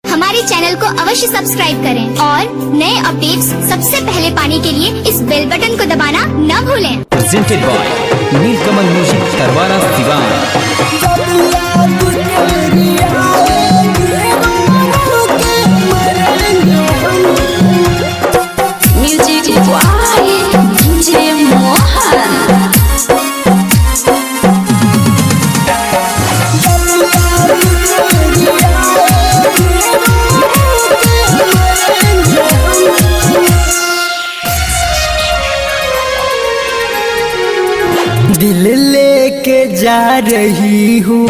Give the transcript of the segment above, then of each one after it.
हमारे चैनल को अवश्य सब्सक्राइब करें और नए अपडेट्स सबसे पहले पाने के लिए इस बेल बटन को दबाना न भूलें। Presented by Neelkamal music Tarwara Siwan. दिल लेके जा रही हूँ,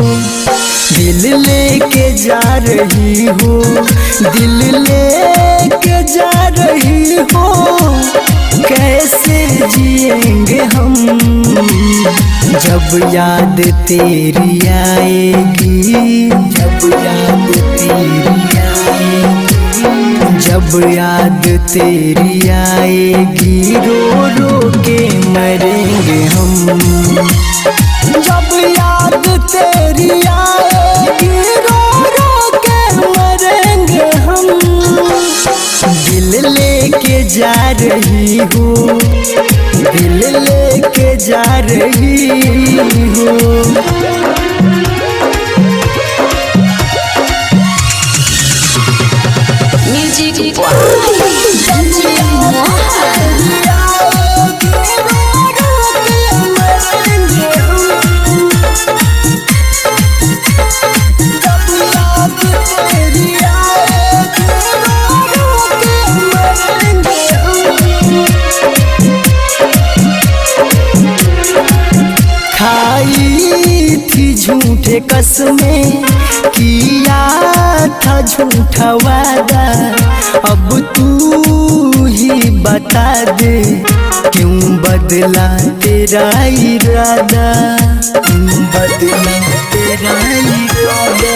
दिल लेके जा रही हूँ, दिल लेके जा रही हूँ। कैसे जिएंगे हम जब याद तेरी आएगी, जब याद तेरी आएगी, जब याद तेरी आएगी। रो रो के मरेंगे हम जब याद तेरी आएगी, रो रो के मरेंगे हम। दिल लेके जा रही हूँ, दिल लेके जा रही हूँ। खाई थी झूठे कसमें, किया था झूठा वादा। अब तू ही बता दे क्यों बदला तेरा इरादा, क्यों बदला तेरा इरादा।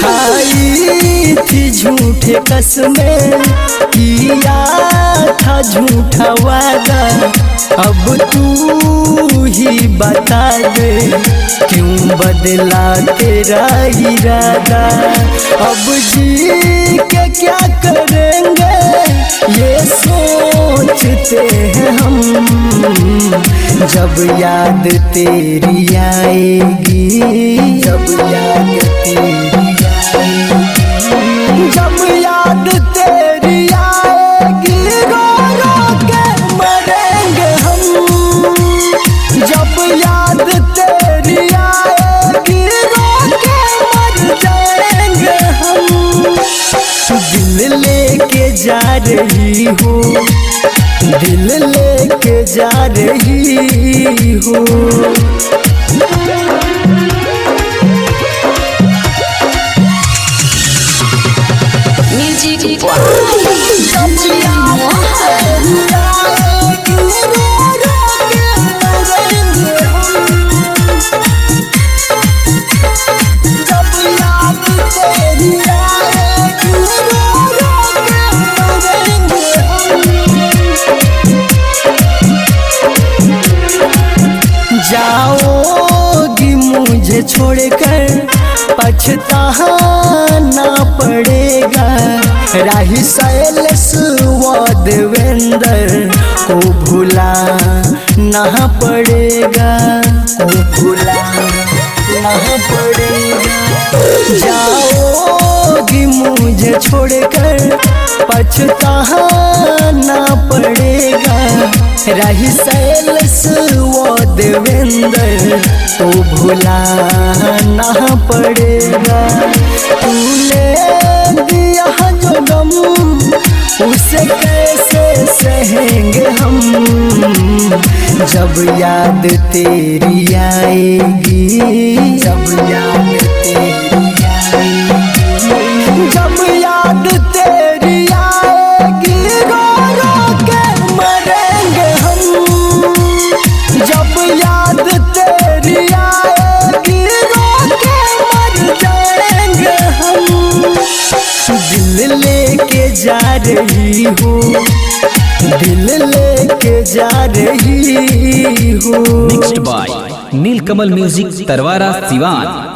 खाई थी झूठे कसमें, किया था झूठा वादा। अब तू ही बता दे क्यों बदला तेरा इरादा। अब जी के क्या करेंगे ये सोचते हैं हम जब याद तेरी आएगी, जब याद तेरी आएगी, जब याद तेरी आएगी। रो रो के मरेंगे हम जब याद तेरी आएगी, रो के मर जाएंगे हम। दिल लेके जा रही हूँ, दिल लेके जा रही हूँ। जाओगी मुझे छोड़कर पछताना पड़ेगा। राही शैलेश व देवेंद्र को भुलाना पड़ेगा, को भुलाना पड़ेगा। जाओगी मुझे छोड़कर पछताना पड़ेगा। राही शैलेश व देवेंद्र को भुलाना पड़ेगा। तूने दिया जो गम उसे कैसे सहेंगे हम जब याद तेरी आएगी, जब याद तेरी आएगी, जब याद तेरी आएगी। रो रो के मरेंगे हम जब याद तेरी आएगी, रो के मर जाएंगे हम। दिल लेके जा रही हूँ, दिल लेके जा रही हूँ। Mixed by Neelkamal music Tarwara Siwan.